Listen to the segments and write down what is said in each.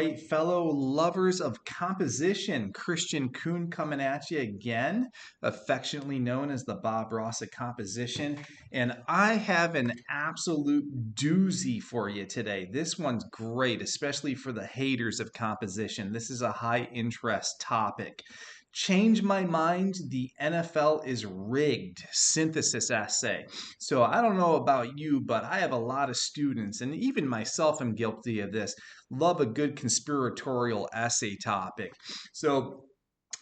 right, fellow lovers of composition, Kristian Kuhn coming at you again, affectionately known as the Bob Ross of composition. And I have an absolute doozy for you today. This one's great, especially for the haters of composition. This is a high interest topic. Change my mind, the NFL is rigged synthesis essay. So I don't know about you, but I have a lot of students, and even myself am guilty of this, love a good conspiratorial essay topic. So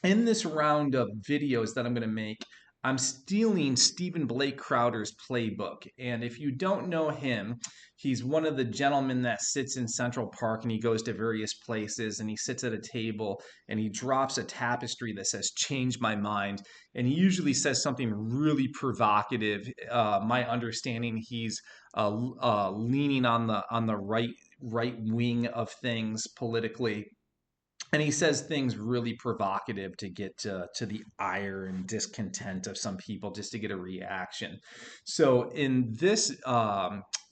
in this round of videos that I'm going to make, I'm stealing Stephen Blake Crowder's playbook. And if you don't know him, he's one of the gentlemen that sits in Central Park and he goes to various places and he sits at a table and he drops a tapestry that says, "Change my mind." And he usually says something really provocative. My understanding, he's leaning on the right wing of things politically. And he says things really provocative to get to the ire and discontent of some people just to get a reaction. So in this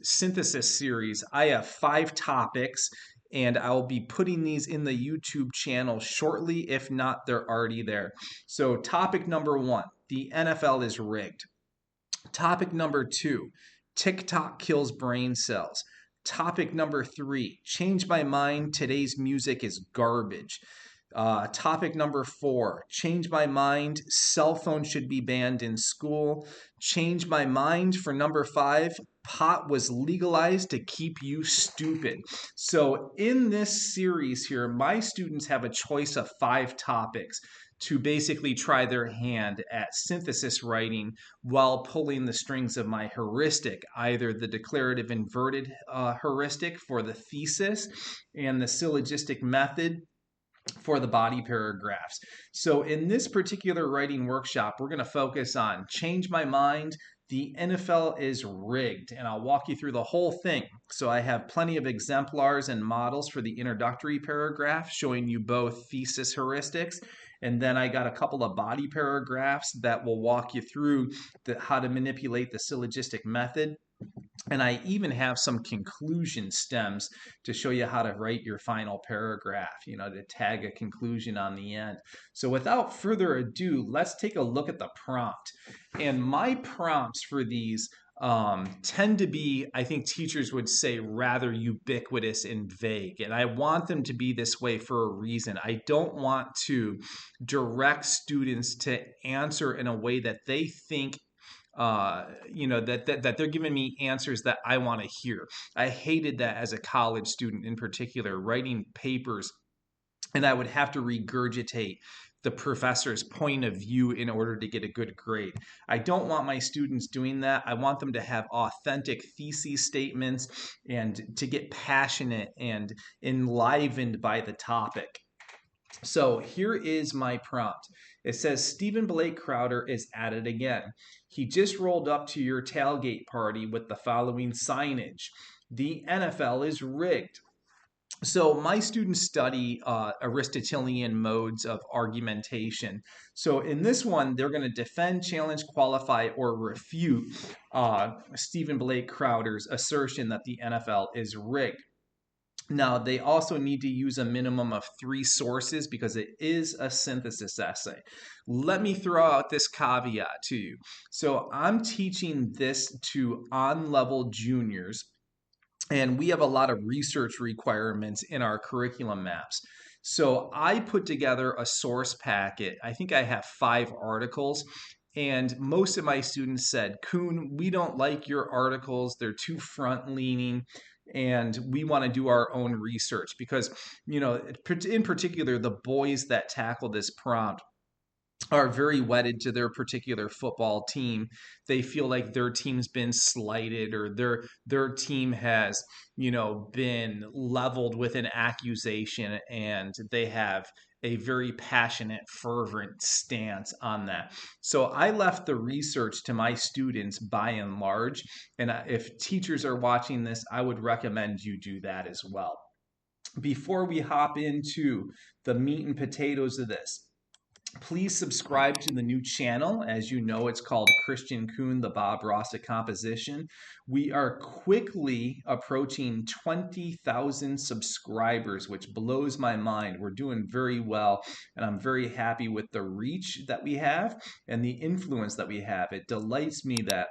synthesis series, I have 5 topics, and I'll be putting these in the YouTube channel shortly. If not, they're already there. So topic number 1, the NFL is rigged. Topic number 2, TikTok kills brain cells. Topic number 3, change my mind, today's music is garbage. Topic number 4, change my mind, cell phones should be banned in school. Change my mind for number 5, pot was legalized to keep you stupid. So in this series here, my students have a choice of 5 topics to basically try their hand at synthesis writing while pulling the strings of my heuristic, either the declarative inverted heuristic for the thesis and the syllogistic method for the body paragraphs. So in this particular writing workshop, we're going to focus on change my mind, the NFL is rigged, and I'll walk you through the whole thing. So I have plenty of exemplars and models for the introductory paragraph showing you both thesis heuristics. And then I got a couple of body paragraphs that will walk you through how to manipulate the syllogistic method. And I even have some conclusion stems to show you how to write your final paragraph, to tag a conclusion on the end. So without further ado, let's take a look at the prompt. And my prompts for these tend to be, I think teachers would say, rather ubiquitous and vague. And I want them to be this way for a reason. I don't want to direct students to answer in a way that they think that they're giving me answers that I want to hear. I hated that as a college student in particular, writing papers, and I would have to regurgitate the professor's point of view in order to get a good grade. I don't want my students doing that. I want them to have authentic thesis statements and to get passionate and enlivened by the topic. So here is my prompt. It says, Stephen Blake Crowder is at it again. He just rolled up to your tailgate party with the following signage: the NFL is rigged. So my students study Aristotelian modes of argumentation. So in this one, they're going to defend, challenge, qualify, or refute Stephen Blake Crowder's assertion that the NFL is rigged. Now, they also need to use a minimum of 3 sources because it is a synthesis essay. Let me throw out this caveat to you. So I'm teaching this to on-level juniors, and we have a lot of research requirements in our curriculum maps. So I put together a source packet. I think I have 5 articles. And most of my students said, Kuhn, we don't like your articles. They're too front-leaning, and we want to do our own research because, in particular, the boys that tackle this prompt are very wedded to their particular football team. They feel like their team's been slighted, or their team has, been leveled with an accusation, and they have a very passionate, fervent stance on that. So I left the research to my students by and large. And if teachers are watching this, I would recommend you do that as well. Before we hop into the meat and potatoes of this, Please subscribe to the new channel. As you know, it's called Kristian Kuhn, the Bob Ross Composition. We are quickly approaching 20,000 subscribers, which blows my mind. We're doing very well, and I'm very happy with the reach that we have and the influence that we have. It delights me that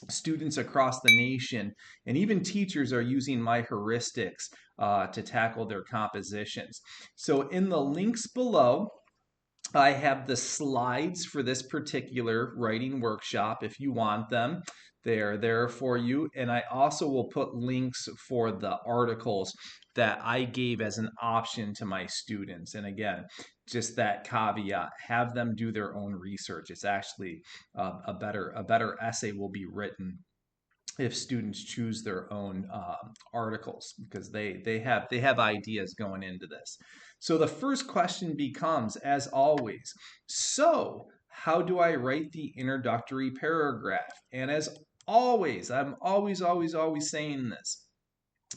students across the nation and even teachers are using my heuristics to tackle their compositions. So in the links below, I have the slides for this particular writing workshop if you want them. They're there for you. And I also will put links for the articles that I gave as an option to my students. And again, just that caveat, have them do their own research. It's actually a better essay will be written if students choose their own articles, because they have ideas going into this. So the first question becomes, as always, so how do I write the introductory paragraph? And as always, I'm always saying this.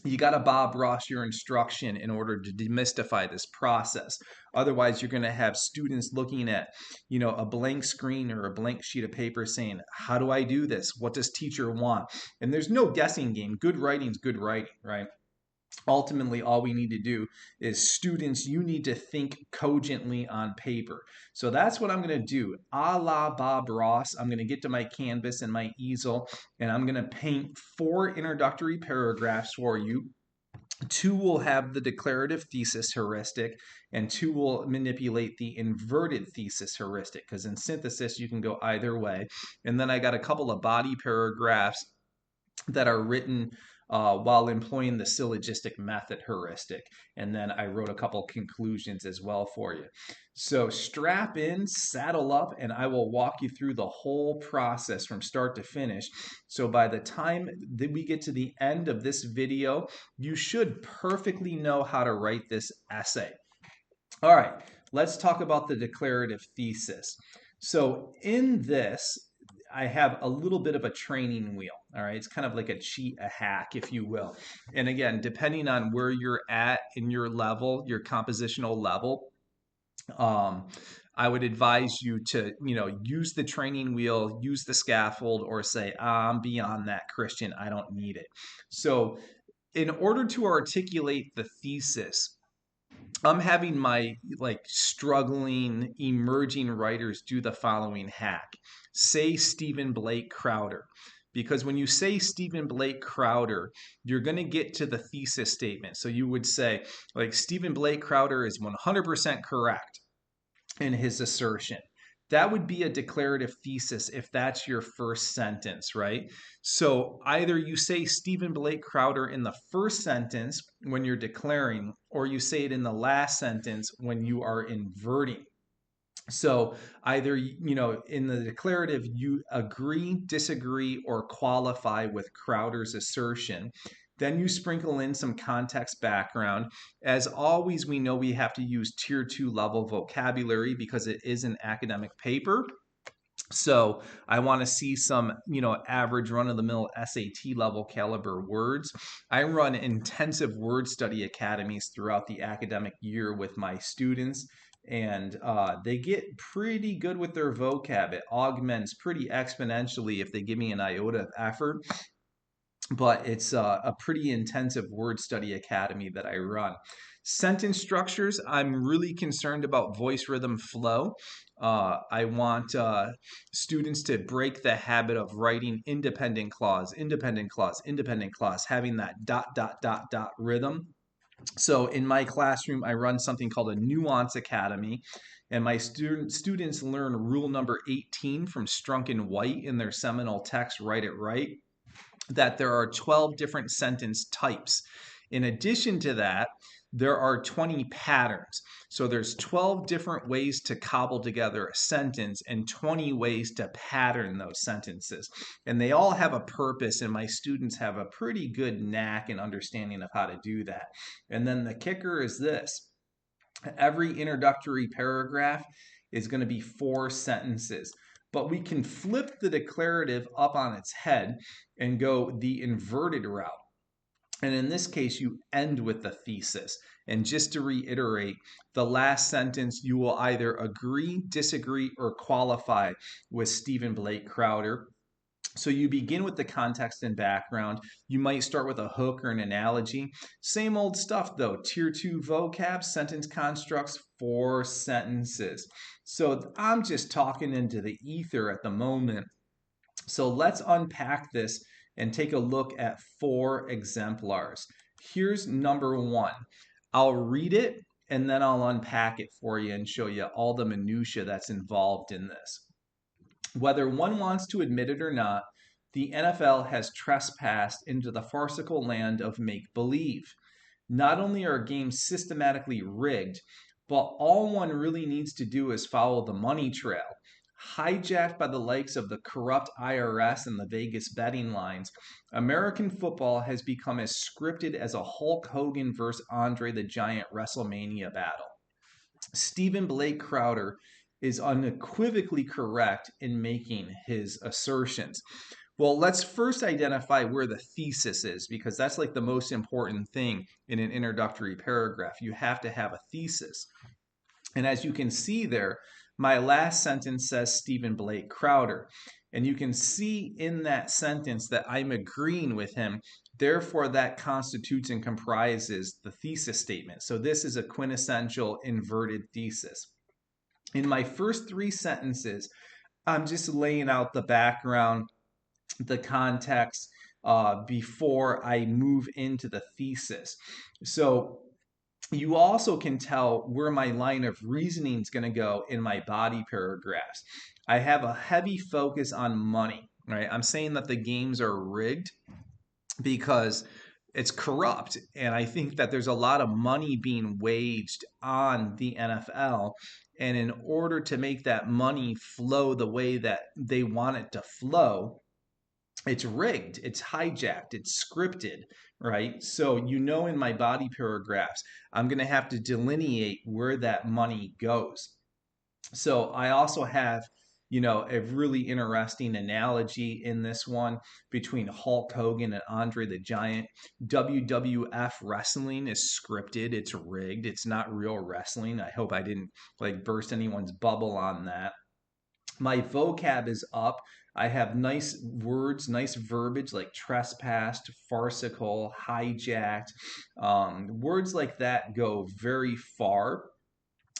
You got to Bob Ross your instruction in order to demystify this process. Otherwise, you're going to have students looking at, a blank screen or a blank sheet of paper saying, how do I do this? What does teacher want? And there's no guessing game. Good writing is good writing, right? Ultimately, all we need to do is students, you need to think cogently on paper. So that's what I'm going to do. A la Bob Ross, I'm going to get to my canvas and my easel, and I'm going to paint 4 introductory paragraphs for you. 2 will have the declarative thesis heuristic, and 2 will manipulate the inverted thesis heuristic, because in synthesis, you can go either way. And then I got a couple of body paragraphs that are written while employing the syllogistic method heuristic. And then I wrote a couple conclusions as well for you. So strap in, saddle up, and I will walk you through the whole process from start to finish. So by the time that we get to the end of this video, you should perfectly know how to write this essay. All right, let's talk about the declarative thesis. So in this, I have a little bit of a training wheel. All right, it's kind of like a cheat, a hack, if you will. And again, depending on where you're at in your level, your compositional level, I would advise you to, use the training wheel, use the scaffold, or say, I'm beyond that, Kristian, I don't need it. So in order to articulate the thesis, I'm having my struggling, emerging writers do the following hack. Say Stephen Blake Crowder. Because when you say Stephen Blake Crowder, you're going to get to the thesis statement. So you would say, Stephen Blake Crowder is 100% correct in his assertion. That would be a declarative thesis if that's your first sentence, right? So either you say Stephen Blake Crowder in the first sentence when you're declaring, or you say it in the last sentence when you are inverting. So either, in the declarative, you agree, disagree, or qualify with Crowder's assertion. Then you sprinkle in some context background. As always, we know we have to use tier 2 level vocabulary because it is an academic paper. So I want to see some, average run-of-the-mill SAT level caliber words. I run intensive word study academies throughout the academic year with my students, and they get pretty good with their vocab. It augments pretty exponentially if they give me an iota of effort. But it's a pretty intensive word study academy that I run. Sentence structures, I'm really concerned about voice rhythm flow. I want students to break the habit of writing independent clause, independent clause, independent clause, having that ... rhythm. So in my classroom, I run something called a Nuance Academy, and my students learn rule number 18 from Strunk and White in their seminal text, Write It Right, that there are 12 different sentence types. In addition to that, there are 20 patterns. So there's 12 different ways to cobble together a sentence and 20 ways to pattern those sentences. And they all have a purpose, and my students have a pretty good knack and understanding of how to do that. And then the kicker is this. Every introductory paragraph is going to be 4 sentences. But we can flip the declarative up on its head and go the inverted route. And in this case, you end with the thesis. And just to reiterate, the last sentence, you will either agree, disagree, or qualify with Stephen Blake Crowder. So you begin with the context and background. You might start with a hook or an analogy. Same old stuff though. Tier 2 vocab, sentence constructs, 4 sentences. So I'm just talking into the ether at the moment. So let's unpack this and take a look at 4 exemplars. Here's number 1. I'll read it and then I'll unpack it for you and show you all the minutia that's involved in this. Whether one wants to admit it or not, the NFL has trespassed into the farcical land of make-believe. Not only are games systematically rigged, but all one really needs to do is follow the money trail. Hijacked by the likes of the corrupt IRS and the Vegas betting lines, American football has become as scripted as a Hulk Hogan versus Andre the Giant WrestleMania battle. Stephen Blake Crowder is unequivocally correct in making his assertions. Well, let's first identify where the thesis is, because that's like the most important thing in an introductory paragraph. You have to have a thesis. And as you can see there, my last sentence says Stephen Blake Crowder. And you can see in that sentence that I'm agreeing with him. Therefore, that constitutes and comprises the thesis statement. So this is a quintessential inverted thesis. In my first 3 sentences, I'm just laying out the background, the context, before I move into the thesis. So you also can tell where my line of reasoning is going to go in my body paragraphs. I have a heavy focus on money, right? I'm saying that the games are rigged because it's corrupt. And I think that there's a lot of money being waged on the NFL. And in order to make that money flow the way that they want it to flow, it's rigged, it's hijacked, it's scripted, right? So, in my body paragraphs, I'm going to have to delineate where that money goes. So, I also have, a really interesting analogy in this one between Hulk Hogan and Andre the Giant. WWF wrestling is scripted, it's rigged, it's not real wrestling. I hope I didn't burst anyone's bubble on that. My vocab is up. I have nice words, nice verbiage like trespassed, farcical, hijacked. Words like that go very far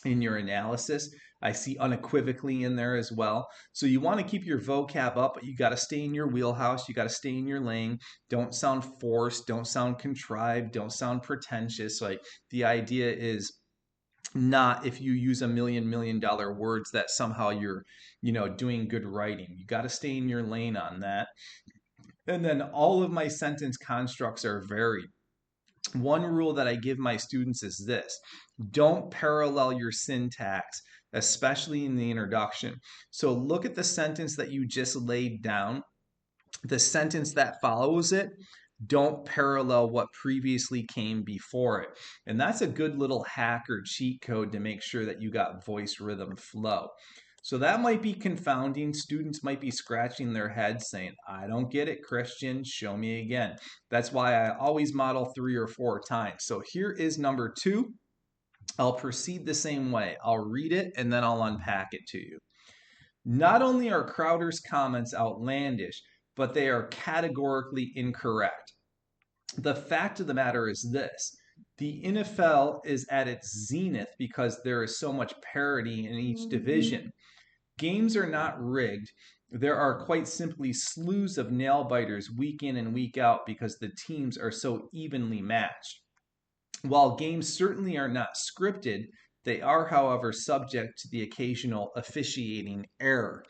in your analysis. I see unequivocally in there as well. So you want to keep your vocab up, but you got to stay in your wheelhouse. You got to stay in your lane. Don't sound forced. Don't sound contrived. Don't sound pretentious. The idea is not if you use $1 million words that somehow you're doing good writing. You got to stay in your lane on that. And then all of my sentence constructs are varied. One rule that I give my students is this: don't parallel your syntax, especially in the introduction. So look at the sentence that you just laid down. The sentence that follows it, don't parallel what previously came before it. And that's a good little hack or cheat code to make sure that you got voice, rhythm, flow. So that might be confounding. Students might be scratching their heads saying, I don't get it, Kristian, show me again. That's why I always model 3 or 4 times. So here is number 2. I'll proceed the same way. I'll read it and then I'll unpack it to you. Not only are Crowder's comments outlandish, but they are categorically incorrect. The fact of the matter is this: the NFL is at its zenith because there is so much parity in each division. Games are not rigged. There are quite simply slews of nail biters week in and week out because the teams are so evenly matched. While games certainly are not scripted, they are, however, subject to the occasional officiating error.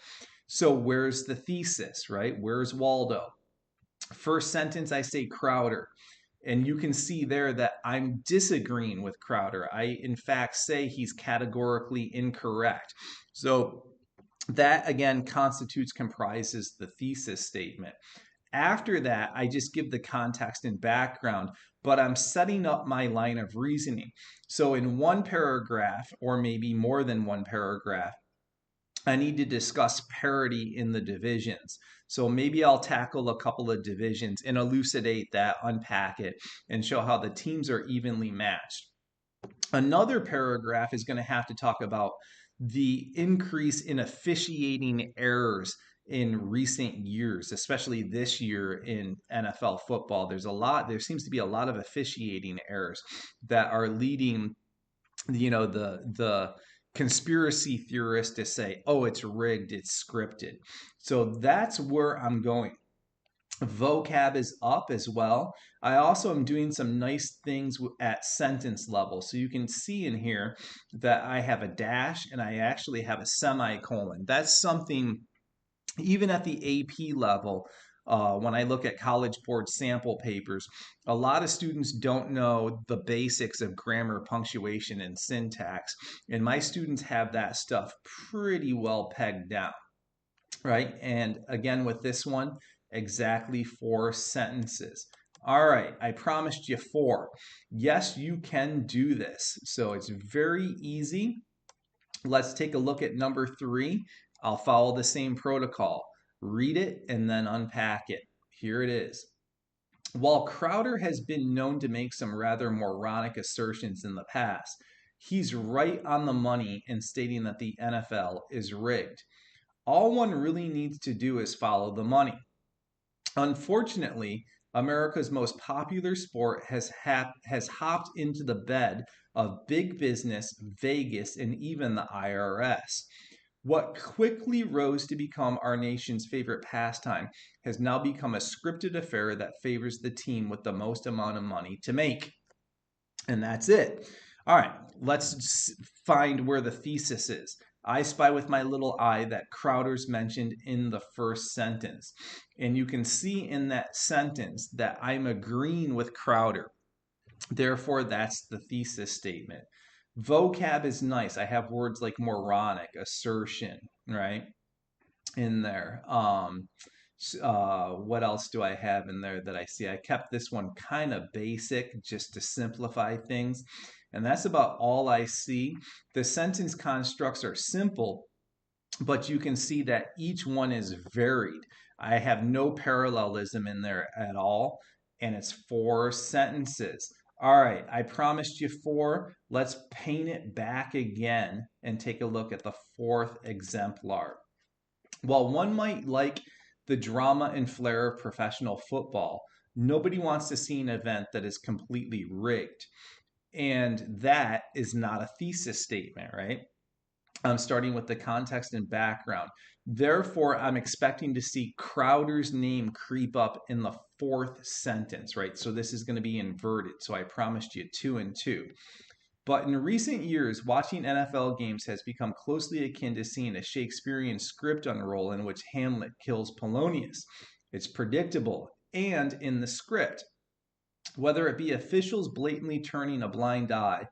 So where's the thesis, right? Where's Waldo? First sentence, I say Crowder. And you can see there that I'm disagreeing with Crowder. I, in fact, say he's categorically incorrect. So that, again, comprises the thesis statement. After that, I just give the context and background, but I'm setting up my line of reasoning. So in one paragraph, or maybe more than one paragraph, I need to discuss parity in the divisions. So maybe I'll tackle a couple of divisions and elucidate that, unpack it, and show how the teams are evenly matched. Another paragraph is going to have to talk about the increase in officiating errors in recent years, especially this year in NFL football. There seems to be a lot of officiating errors that are leading, the conspiracy theorists to say, oh, it's rigged, it's scripted. So that's where I'm going. Vocab is up as well. I also am doing some nice things at sentence level. So you can see in here that I have a dash and I actually have a semicolon. That's something even at the AP level. When I look at College Board sample papers, a lot of students don't know the basics of grammar, punctuation, and syntax. And my students have that stuff pretty well pegged down, right? And again, with this one, exactly 4 sentences. All right, I promised you 4. Yes, you can do this. So it's very easy. Let's take a look at number 3. I'll follow the same protocol. Read it and then unpack it. Here it is. While Crowder has been known to make some rather moronic assertions in the past, he's right on the money in stating that the NFL is rigged. All one really needs to do is follow the money. Unfortunately, America's most popular sport has hopped into the bed of big business, Vegas, and even the IRS. What quickly rose to become our nation's favorite pastime has now become a scripted affair that favors the team with the most amount of money to make. And that's it. All right, let's find where the thesis is. I spy with my little eye that Crowder's mentioned in the first sentence. And you can see in that sentence that I'm agreeing with Crowder. Therefore, that's the thesis statement. Vocab is nice. I have words like moronic, assertion, right, in there. What else do I have in there that I see? I kept this one kind of basic just to simplify things. And that's about all I see. The sentence constructs are simple, but you can see that each one is varied. I have no parallelism in there at all, and it's 4 sentences. All right, I promised you 4. Let's paint it back again and take a look at the 4th exemplar. While one might like the drama and flair of professional football, nobody wants to see an event that is completely rigged. And that is not a thesis statement, right? I'm starting with the context and background. Therefore, I'm expecting to see Crowder's name creep up in the 4th sentence, right? So this is going to be inverted. So I promised you 2 and 2. But in recent years, watching NFL games has become closely akin to seeing a Shakespearean script unroll in which Hamlet kills Polonius. It's predictable and in the script. Whether it be officials blatantly turning a blind eye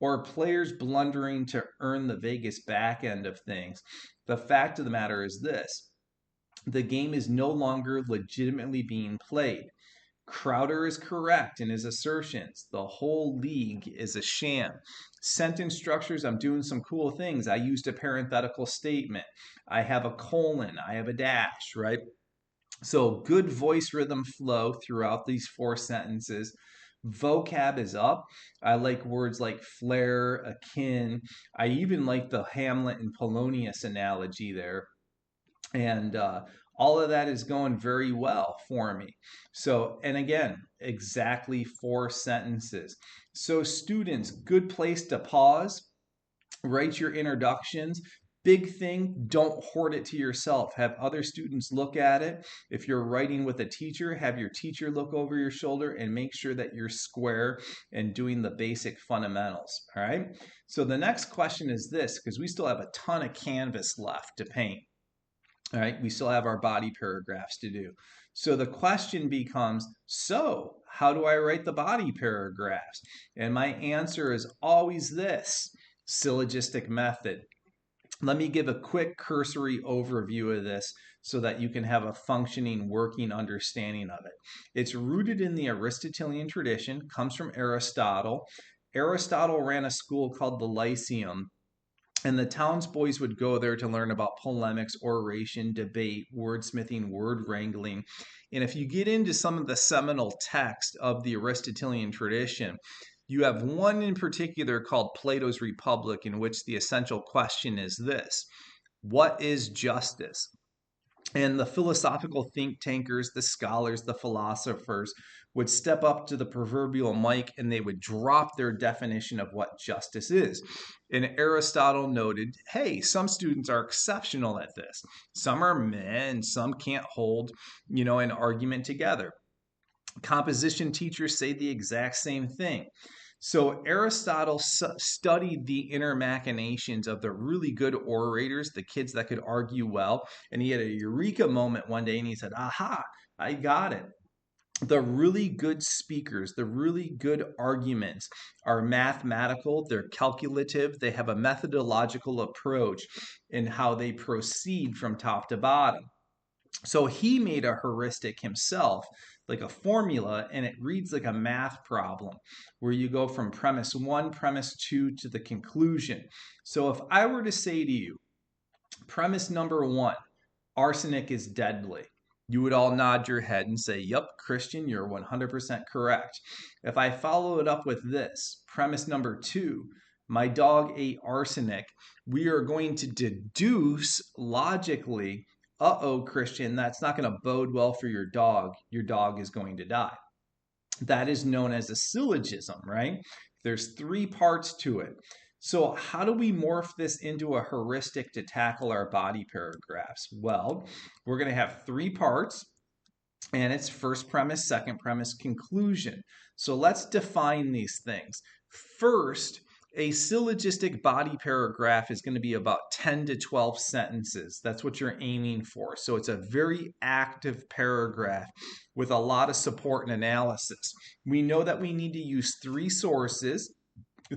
or players blundering to earn the Vegas back end of things, the fact of the matter is this: the game is no longer legitimately being played. Crowder is correct in his assertions. The whole league is a sham. Sentence structures, I'm doing some cool things. I used a parenthetical statement. I have a colon. I have a dash, right? So good voice rhythm flow throughout these 4 sentences. Vocab is up. I like words like flair, akin. I even like the Hamlet and Polonius analogy there. And all of that is going very well for me. So, and again, exactly 4 sentences. So students, good place to pause, write your introductions. Big thing, don't hoard it to yourself. Have other students look at it. If you're writing with a teacher, have your teacher look over your shoulder and make sure that you're square and doing the basic fundamentals. All right. So the next question is this, because we still have a ton of canvas left to paint. All right. We still have our body paragraphs to do. So the question becomes, so how do I write the body paragraphs? And my answer is always this: syllogistic method. Let me give a quick cursory overview of this so that you can have a functioning, working understanding of it. It's rooted in the Aristotelian tradition, comes from Aristotle. Aristotle ran a school called the Lyceum, And the townsboys would go there to learn about polemics, oration, debate, wordsmithing, word wrangling. And if you get into some of the seminal text of the Aristotelian tradition, you have one in particular called Plato's Republic, in which the essential question is this: what is justice? And the philosophical think tankers, the scholars, the philosophers would step up to the proverbial mic and they would drop their definition of what justice is. And Aristotle noted, hey, some students are exceptional at this. Some are men, some can't hold, an argument together. Composition teachers say the exact same thing. So Aristotle studied the inner machinations of the really good orators, the kids that could argue well, and he had a eureka moment one day and he said, aha, I got it. The really good speakers, the really good arguments are mathematical, they're calculative, they have a methodological approach in how they proceed from top to bottom. So he made a heuristic himself, like a formula, and it reads like a math problem where you go from premise one, premise two to the conclusion. So if I were to say to you, premise number one, arsenic is deadly, you would all nod your head and say, yep, Kristian, you're 100% correct. If I follow it up with this, premise number two, my dog ate arsenic, we are going to deduce logically, uh-oh, Kristian, that's not going to bode well for your dog. Your dog is going to die. That is known as a syllogism, right? There's three parts to it. So how do we morph this into a heuristic to tackle our body paragraphs? Well, we're going to have three parts, and it's first premise, second premise, conclusion. So let's define these things. First, a syllogistic body paragraph is going to be about 10 to 12 sentences. That's what you're aiming for. So it's a very active paragraph with a lot of support and analysis. We know that we need to use three sources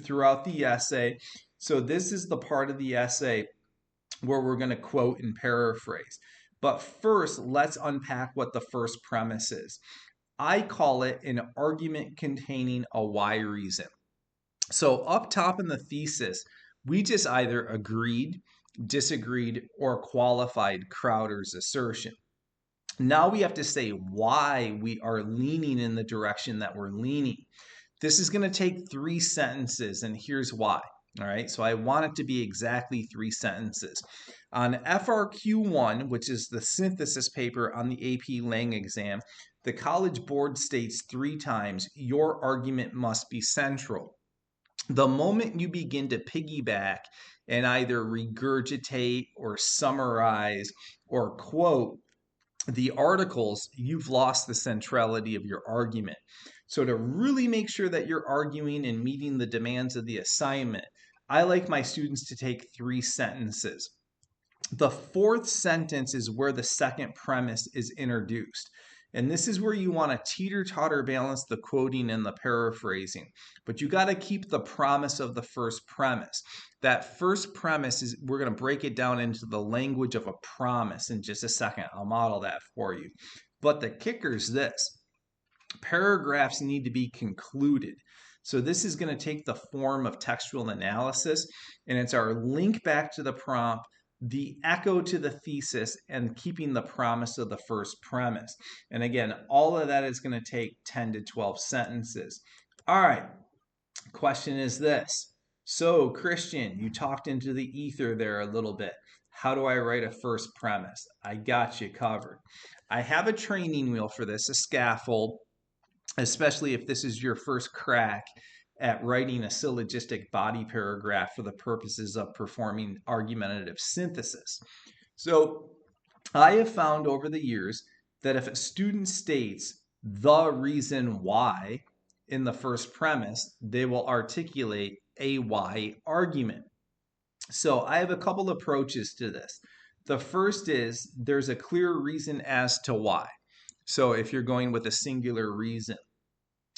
throughout the essay. So this is the part of the essay where we're going to quote and paraphrase. But first, let's unpack what the first premise is. I call it an argument containing a why reason. So up top in the thesis, we just either agreed, disagreed, or qualified Crowder's assertion. Now we have to say why we are leaning in the direction that we're leaning. This is going to take 3 sentences, and here's why. All right, so I want it to be exactly 3 sentences. On FRQ1, which is the synthesis paper on the AP Lang exam, the College Board states 3 times, your argument must be central. The moment you begin to piggyback and either regurgitate or summarize or quote the articles, you've lost the centrality of your argument. So to really make sure that you're arguing and meeting the demands of the assignment, I like my students to take 3 sentences. The 4th sentence is where the second premise is introduced. And this is where you want to teeter-totter balance the quoting and the paraphrasing. But you got to keep the promise of the first premise. That first premise is, we're going to break it down into the language of a promise in just a second. I'll model that for you. But the kicker is this. Paragraphs need to be concluded. So this is going to take the form of textual analysis, and it's our link back to the prompt, the echo to the thesis, and keeping the promise of the first premise. And again, all of that is going to take 10 to 12 sentences. All right, question is this. So Kristian, you talked into the ether there a little bit. How do I write a first premise? I got you covered. I have a training wheel for this, a scaffold, especially if this is your first crack at writing a syllogistic body paragraph for the purposes of performing argumentative synthesis. So I have found over the years that if a student states the reason why in the first premise, they will articulate a why argument. So I have a couple approaches to this. The first is there's a clear reason as to why. So if you're going with a singular reason,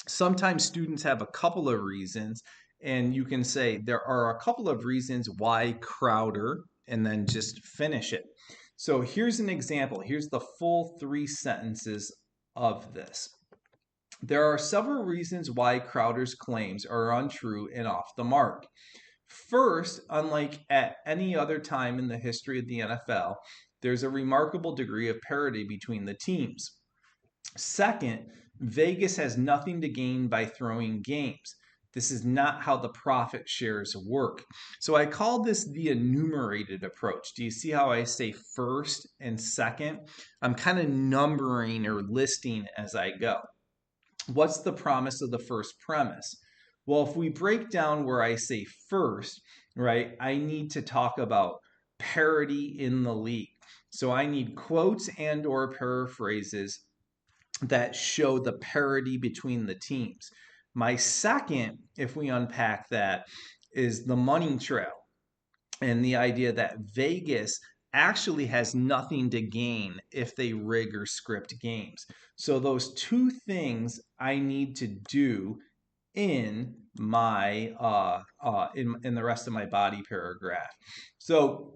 sometimes students have a couple of reasons, and you can say there are a couple of reasons why Crowder, and then just finish it. So here's an example. Here's the full 3 sentences of this. There are several reasons why Crowder's claims are untrue and off the mark. First, unlike at any other time in the history of the NFL, there's a remarkable degree of parity between the teams. Second, Vegas has nothing to gain by throwing games. This is not how the profit shares work. So I call this the enumerated approach. Do you see how I say first and second? I'm kind of numbering or listing as I go. What's the promise of the first premise? Well, if we break down where I say first, right, I need to talk about parity in the league. So I need quotes and or paraphrases that show the parity between the teams. My second, if we unpack that, is the money trail and the idea that Vegas actually has nothing to gain if they rig or script games. So those two things I need to do in my in the rest of my body paragraph. So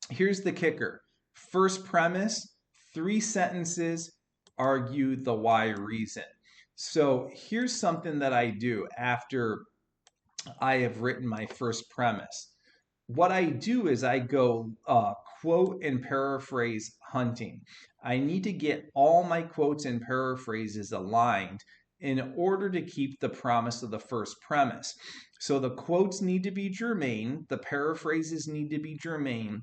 here's the kicker. First premise, 3 sentences, argue the why reason. So here's something that I do after I have written my first premise. What I do is I go quote and paraphrase hunting. I need to get all my quotes and paraphrases aligned in order to keep the promise of the first premise. So the quotes need to be germane, the paraphrases need to be germane,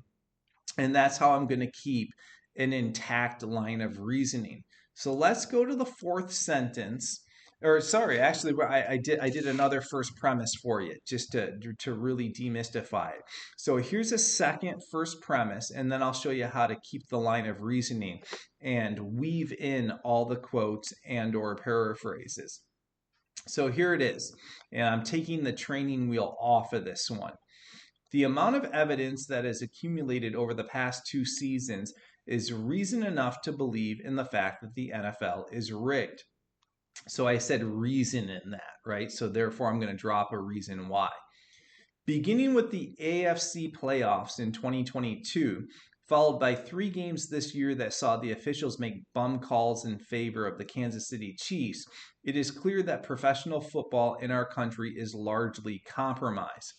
and that's how I'm going to keep an intact line of reasoning. So let's go to the fourth sentence. Or sorry, actually, I did another first premise for you just to really demystify it. So here's a second first premise, and then I'll show you how to keep the line of reasoning and weave in all the quotes and or paraphrases. So here it is, and I'm taking the training wheel off of this one. The amount of evidence that has accumulated over the past 2 seasons is reason enough to believe in the fact that the NFL is rigged. So I said reason in that, right? So therefore, I'm going to drop a reason why. Beginning with the AFC playoffs in 2022, followed by 3 games this year that saw the officials make bum calls in favor of the Kansas City Chiefs, it is clear that professional football in our country is largely compromised.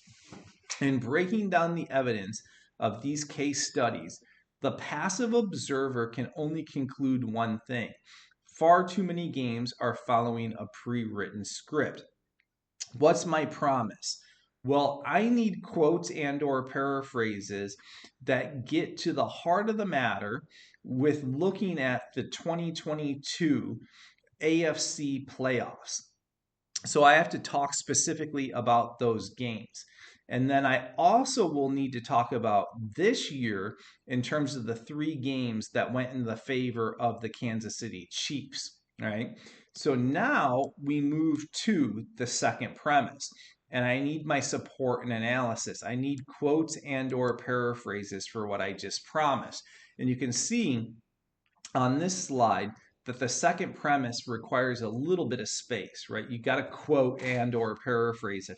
In breaking down the evidence of these case studies, the passive observer can only conclude one thing. Far too many games are following a pre-written script. What's my promise? Well, I need quotes and or paraphrases that get to the heart of the matter with looking at the 2022 AFC playoffs. So I have to talk specifically about those games. And then I also will need to talk about this year in terms of the 3 games that went in the favor of the Kansas City Chiefs, right? So now we move to the second premise. And I need my support and analysis. I need quotes and or paraphrases for what I just promised. And you can see on this slide that the second premise requires a little bit of space, right? You got to quote and or paraphrase a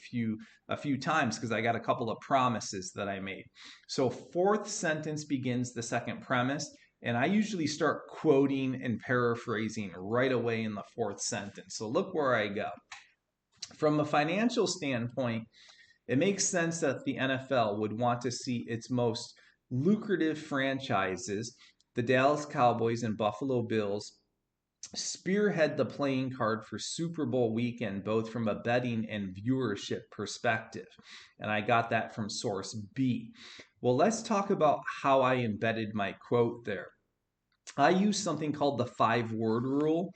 few times because I got a couple of promises that I made. So fourth sentence begins the second premise, and I usually start quoting and paraphrasing right away in the fourth sentence. So look where I go. From a financial standpoint, it makes sense that the NFL would want to see its most lucrative franchises, the Dallas Cowboys and Buffalo Bills, spearhead the playing card for Super Bowl weekend, both from a betting and viewership perspective. And I got that from source B. Well, let's talk about how I embedded my quote there. I use something called the 5-word rule.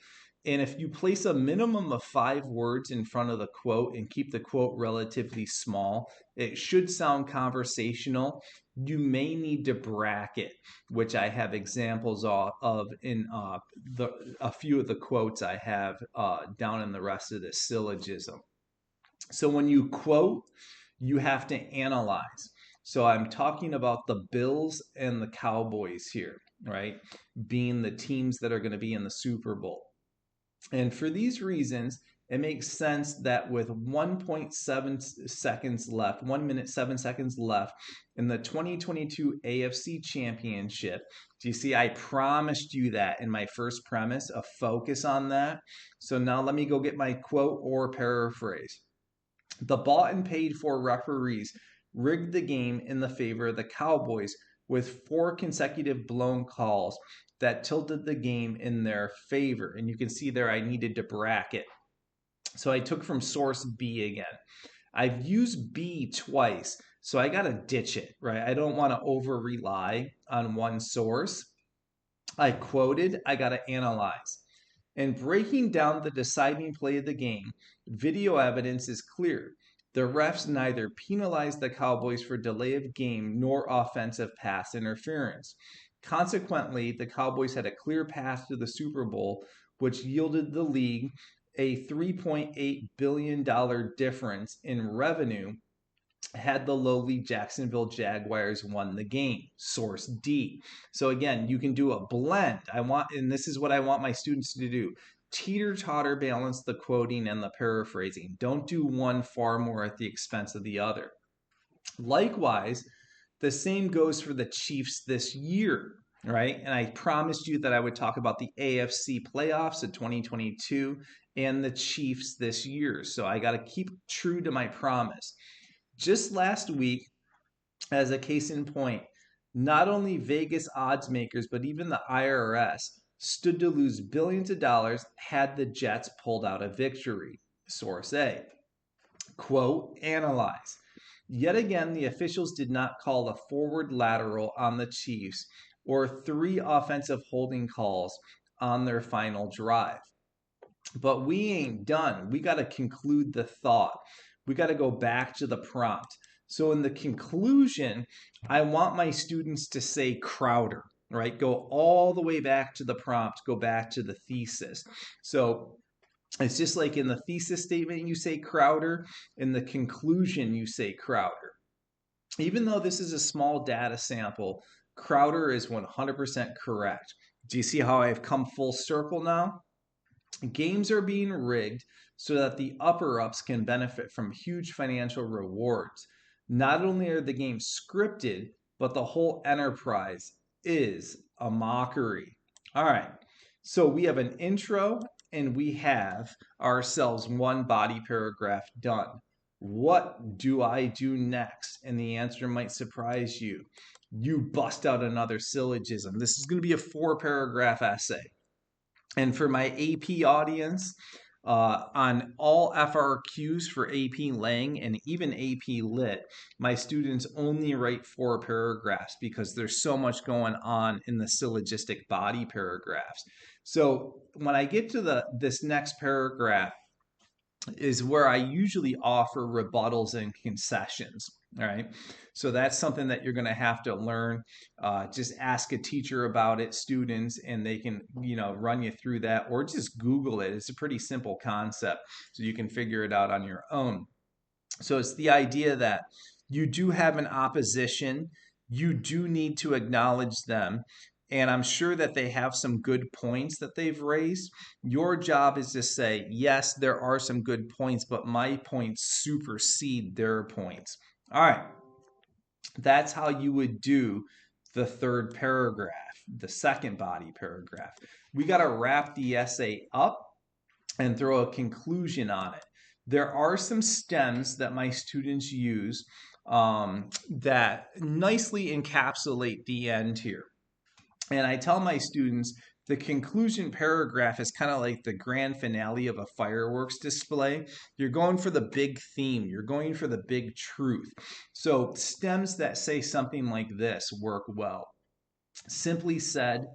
And if you place a minimum of 5 words in front of the quote and keep the quote relatively small, it should sound conversational. You may need to bracket, which I have examples of in a few of the quotes I have down in the rest of this syllogism. So when you quote, you have to analyze. So I'm talking about the Bills and the Cowboys here, right? Being the teams that are going to be in the Super Bowl. And for these reasons, it makes sense that with 1.7 seconds left, 1 minute, 7 seconds left in the 2022 AFC Championship, do you see I promised you that in my first premise, a focus on that? So now let me go get my quote or paraphrase. The bought and paid for referees rigged the game in the favor of the Cowboys with 4 consecutive blown calls that tilted the game in their favor. And you can see there I needed to bracket. So I took from source B again. I've used B twice, so I got to ditch it, right? I don't want to over rely on one source. I quoted, I got to analyze. In breaking down the deciding play of the game, video evidence is clear. The refs neither penalized the Cowboys for delay of game nor offensive pass interference. Consequently, the Cowboys had a clear path to the Super Bowl, which yielded the league a $3.8 billion difference in revenue had the lowly Jacksonville Jaguars won the game. Source D. So again, you can do a blend. And this is what I want my students to do. Teeter-totter balance the quoting and the paraphrasing. Don't do one far more at the expense of the other. Likewise, the same goes for the Chiefs this year, right? And I promised you that I would talk about the AFC playoffs of 2022 and the Chiefs this year. So I got to keep true to my promise. Just last week, as a case in point, not only Vegas odds makers, but even the IRS stood to lose billions of dollars had the Jets pulled out a victory. Source A. Quote, analyze. Yet again, the officials did not call a forward lateral on the Chiefs or 3 offensive holding calls on their final drive. But we ain't done. We got to conclude the thought. We got to go back to the prompt. So in the conclusion, I want my students to say Crowder, right? Go all the way back to the prompt, go back to the thesis. So it's just like in the thesis statement, you say Crowder. In the conclusion, you say Crowder. Even though this is a small data sample, Crowder is 100% correct. Do you see how I've come full circle now? Games are being rigged so that the upper-ups can benefit from huge financial rewards. Not only are the games scripted, but the whole enterprise is a mockery. All right, so we have an intro and we have ourselves one body paragraph done. What do I do next? And the answer might surprise you. You bust out another syllogism. This is going to be a 4-paragraph essay. And for my AP audience, on all FRQs for AP Lang and even AP Lit, my students only write 4 paragraphs because there's so much going on in the syllogistic body paragraphs. So when I get to this next paragraph is where I usually offer rebuttals and concessions. All right. So that's something that you're going to have to learn. Just ask a teacher about it, students, and they can, run you through that, or just Google it. It's a pretty simple concept, so you can figure it out on your own. So it's the idea that you do have an opposition. You do need to acknowledge them. And I'm sure that they have some good points that they've raised. Your job is to say, yes, there are some good points, but my points supersede their points. All right. That's how you would do the 3rd paragraph, the 2nd body paragraph. We got to wrap the essay up and throw a conclusion on it. There are some stems that my students use that nicely encapsulate the end here. And I tell my students the conclusion paragraph is kind of like the grand finale of a fireworks display. You're going for the big theme. You're going for the big truth. So stems that say something like this work well. Simply said,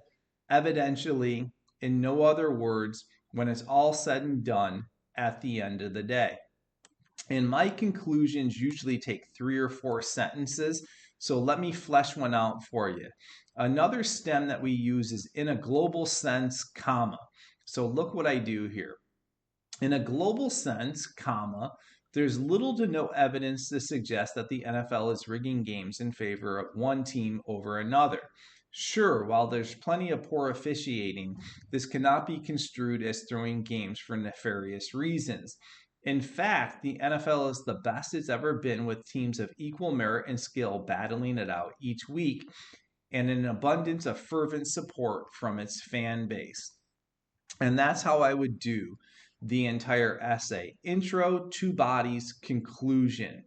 evidentially, in no other words, when it's all said and done at the end of the day. And my conclusions usually take 3 or 4 sentences. So let me flesh one out for you. Another stem that we use is in a global sense, comma. So look what I do here. In a global sense, comma, there's little to no evidence to suggest that the NFL is rigging games in favor of one team over another. Sure, while there's plenty of poor officiating, this cannot be construed as throwing games for nefarious reasons. In fact, the NFL is the best it's ever been, with teams of equal merit and skill battling it out each week, and an abundance of fervent support from its fan base. And that's how I would do the entire essay. Intro, 2 bodies, conclusion.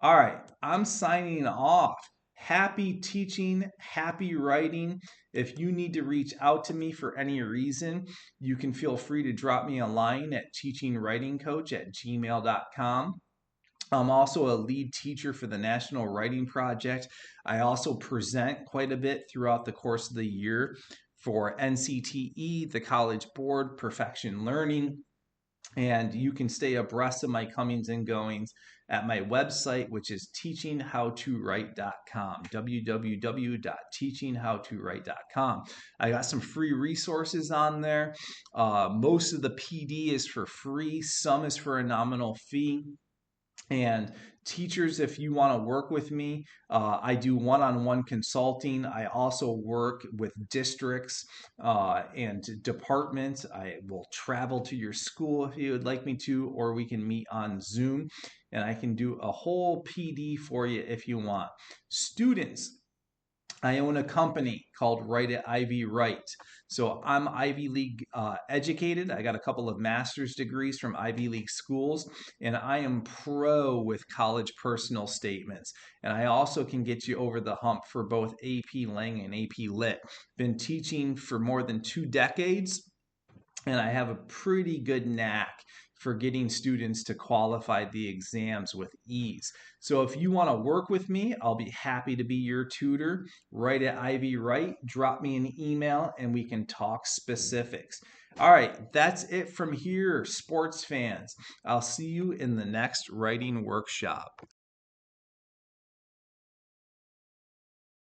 All right, I'm signing off. Happy teaching, happy writing. If you need to reach out to me for any reason, you can feel free to drop me a line at teachingwritingcoach@gmail.com. I'm also a lead teacher for the National Writing Project. I also present quite a bit throughout the course of the year for NCTE, the College Board, Perfection Learning, and you can stay abreast of my comings and goings at my website, which is teachinghowtowrite.com, www.teachinghowtowrite.com. I got some free resources on there. Most of the PD is for free, some is for a nominal fee. And teachers, if you want to work with me, I do one-on-one consulting. I also work with districts and departments. I will travel to your school if you would like me to, or we can meet on Zoom and I can do a whole PD for you if you want. Students, I own a company called Write at Ivy Write. So I'm Ivy League educated. I got a couple of master's degrees from Ivy League schools, and I am pro with college personal statements. And I also can get you over the hump for both AP Lang and AP Lit. Been teaching for more than 2 decades, and I have a pretty good knack for getting students to qualify the exams with ease. So if you want to work with me, I'll be happy to be your tutor. Write at Ivy Write, drop me an email, and we can talk specifics. All right, that's it from here, sports fans. I'll see you in the next writing workshop.